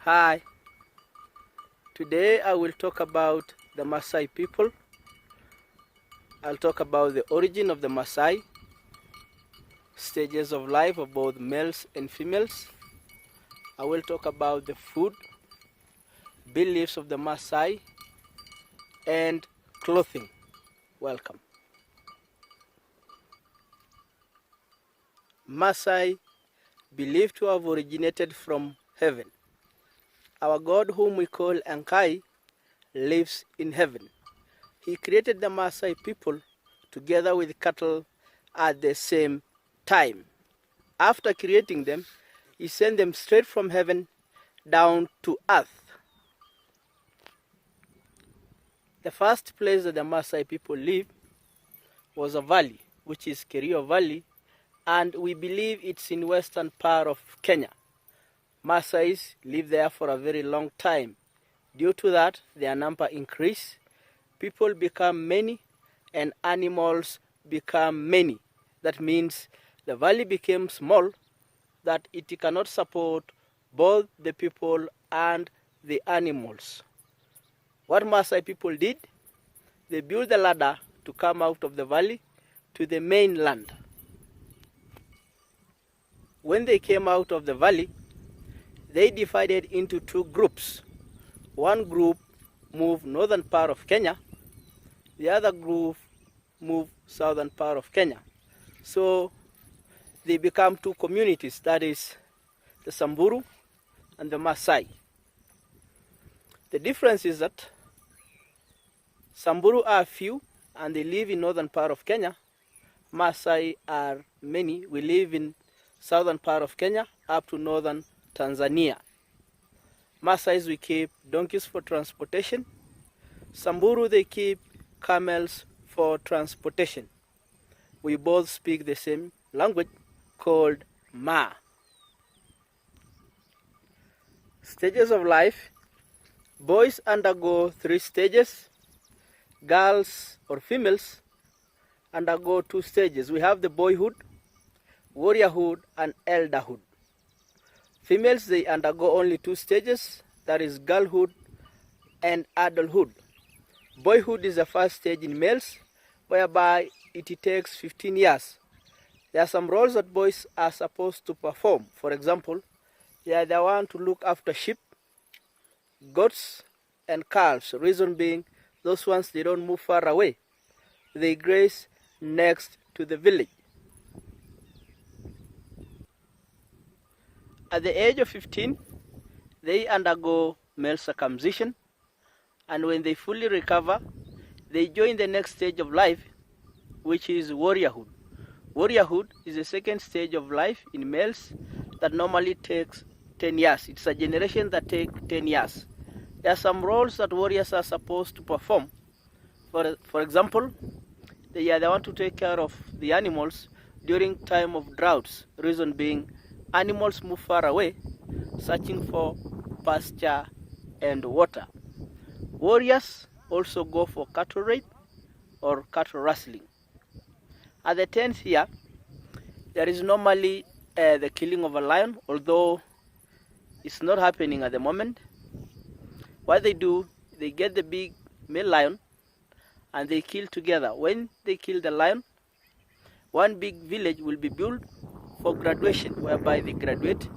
Hi, today I will talk about the Maasai people. I'll talk about the origin of the Maasai, stages of life of both males and females. I will talk about the food, beliefs of the Maasai, and clothing. Welcome. Maasai believed to have originated from heaven. Our God, whom we call Enkai, lives in heaven. He created the Maasai people together with cattle at the same time. After creating them, he sent them straight from heaven down to earth. The first place that the Maasai people lived was a valley, which is Kerio Valley, and we believe it's in western part of Kenya. Maasais lived there for a very long time. Due to that, their number increased, people become many, and animals become many. That means the valley became small, that it cannot support both the people and the animals. What Maasai people did, they built a ladder to come out of the valley to the mainland. When they came out of the valley, they divided into two groups. One group moved northern part of Kenya, the other group moved southern part of Kenya. So they become two communities, that is the Samburu and the Maasai. The difference is that Samburu are few and they live in northern part of Kenya. Maasai are many. We live in southern part of Kenya up to northern Tanzania. Maasai, we keep donkeys for transportation. Samburu, they keep camels for transportation. We both speak the same language called Ma. Stages of life. Boys undergo 3 stages. Girls or females undergo 2 stages. We have the boyhood, warriorhood, and elderhood. Females, they undergo only 2 stages, that is girlhood and adulthood. Boyhood is the first stage in males, whereby it takes 15 years. There are some roles that boys are supposed to perform. For example, they are the one to look after sheep, goats, and calves. Reason being, those ones, they don't move far away. They graze next to the village. At the age of 15, they undergo male circumcision, and when they fully recover, they join the next stage of life, which is warriorhood. Warriorhood is the second stage of life in males that normally takes 10 years. It's a generation that takes 10 years. There are some roles that warriors are supposed to perform. For example, they are the one to take care of the animals during time of droughts. Reason being, animals move far away, searching for pasture and water. Warriors also go for cattle raid or cattle rustling. At the 10th year, there is normally the killing of a lion, although it's not happening at the moment. What they do, they get the big male lion and they kill together. When they kill the lion, one big village will be built for graduation, whereby they graduate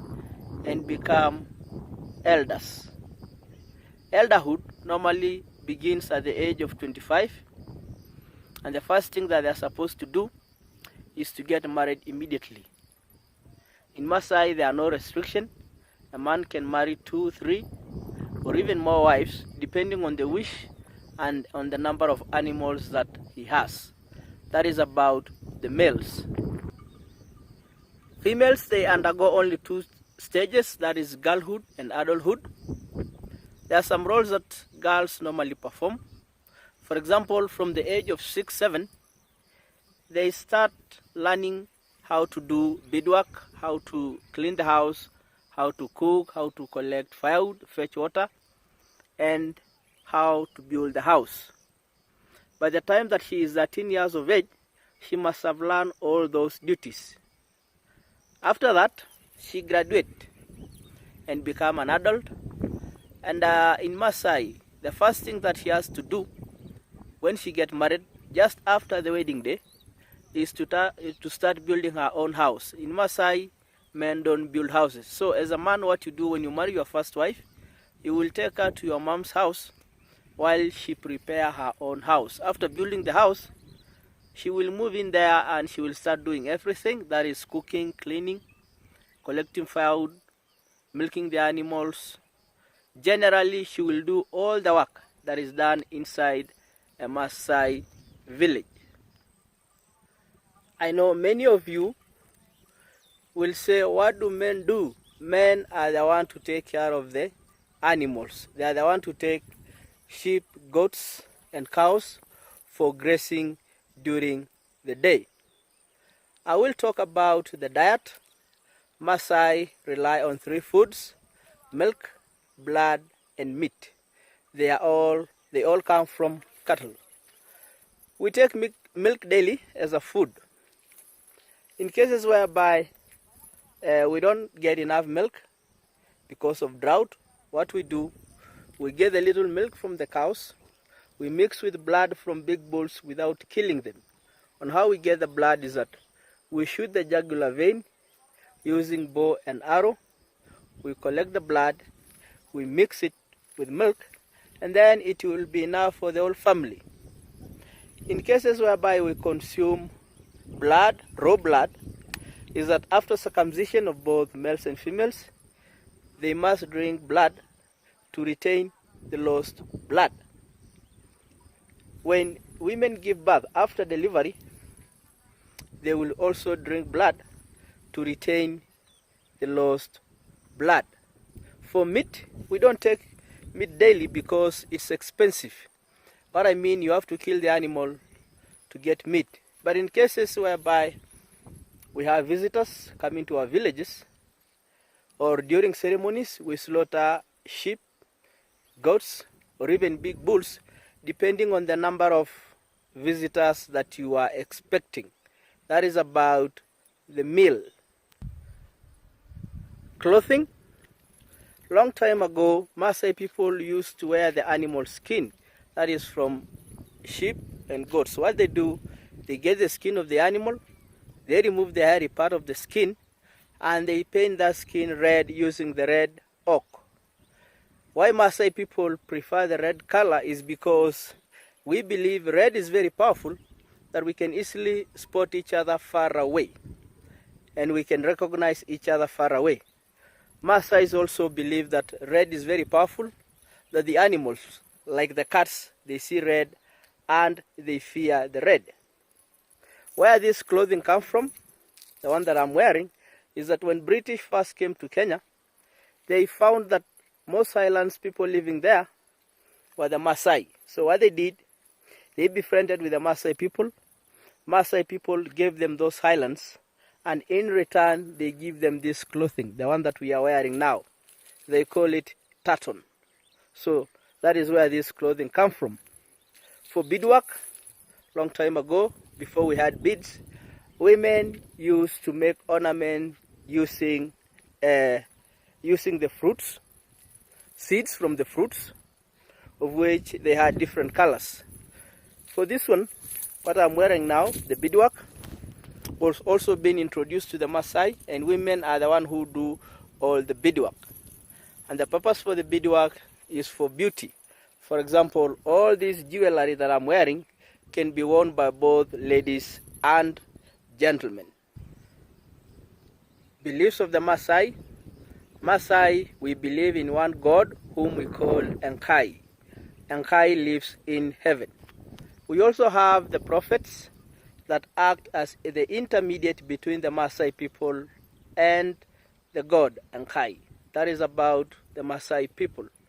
and become elders. Elderhood normally begins at the age of 25, and the first thing that they are supposed to do is to get married immediately. In Maasai, there are no restrictions. A man can marry 2, 3, or even more wives, depending on the wish and on the number of animals that he has. That is about the males. Females, they undergo only 2 stages, that is girlhood and adulthood. There are some roles that girls normally perform. For example, from the age of 6, 7, they start learning how to do beadwork, how to clean the house, how to cook, how to collect firewood, fetch water, and how to build the house. By the time that she is 13 years of age, she must have learned all those duties. After that, she graduates and become an adult, And in Maasai, the first thing that she has to do when she gets married, just after the wedding day, is to start building her own house. In Maasai, men don't build houses. So as a man, what you do when you marry your first wife, you will take her to your mom's house while she prepare her own house. After building the house, she will move in there and she will start doing everything, that is cooking, cleaning, collecting firewood, milking the animals. Generally, she will do all the work that is done inside a Maasai village. I know many of you will say, what do men do? Men are the one to take care of the animals. They are the one to take sheep, goats, and cows for grazing during the day. I will talk about the diet. Maasai rely on 3 foods: milk, blood, and meat. They all come from cattle. We take milk daily as a food. In cases whereby we don't get enough milk because of drought, what we do, we get a little milk from the cows, we mix with blood from big bulls without killing them. On how we get the blood is that we shoot the jugular vein using bow and arrow, we collect the blood, we mix it with milk, and then it will be enough for the whole family. In cases whereby we consume blood, raw blood, is that after circumcision of both males and females, they must drink blood to retain the lost blood. When women give birth after delivery, they will also drink blood to retain the lost blood. For meat, we don't take meat daily because it's expensive. What I mean, you have to kill the animal to get meat. But in cases whereby we have visitors coming to our villages, or during ceremonies, we slaughter sheep, goats, or even big bulls, depending on the number of visitors that you are expecting. That is about the meal. Clothing. Long time ago, Maasai people used to wear the animal skin, that is from sheep and goats. What they do, they get the skin of the animal, they remove the hairy part of the skin, and they paint that skin red using the red ochre. Why Maasai people prefer the red color is because we believe red is very powerful, that we can easily spot each other far away, and we can recognize each other far away. Maasais also believe that red is very powerful, that the animals, like the cats, they see red and they fear the red. Where this clothing comes from, the one that I'm wearing, is that when British first came to Kenya, they found that most islands people living there were the Maasai. So what they did, they befriended with the Maasai people. Maasai people gave them those islands, and in return they give them this clothing, the one that we are wearing now. They call it tartan. So that is where this clothing comes from. For beadwork, long time ago, before we had beads, women used to make ornament using the fruits, seeds from the fruits, of which they had different colors. For this one, what I'm wearing now, the beadwork, was also being introduced to the Maasai, and women are the one who do all the beadwork. And the purpose for the beadwork is for beauty. For example, all this jewelry that I'm wearing can be worn by both ladies and gentlemen. Beliefs of the Maasai. Maasai, we believe in one God whom we call Enkai. Enkai lives in heaven. We also have the prophets that act as the intermediate between the Maasai people and the God Enkai. That is about the Maasai people.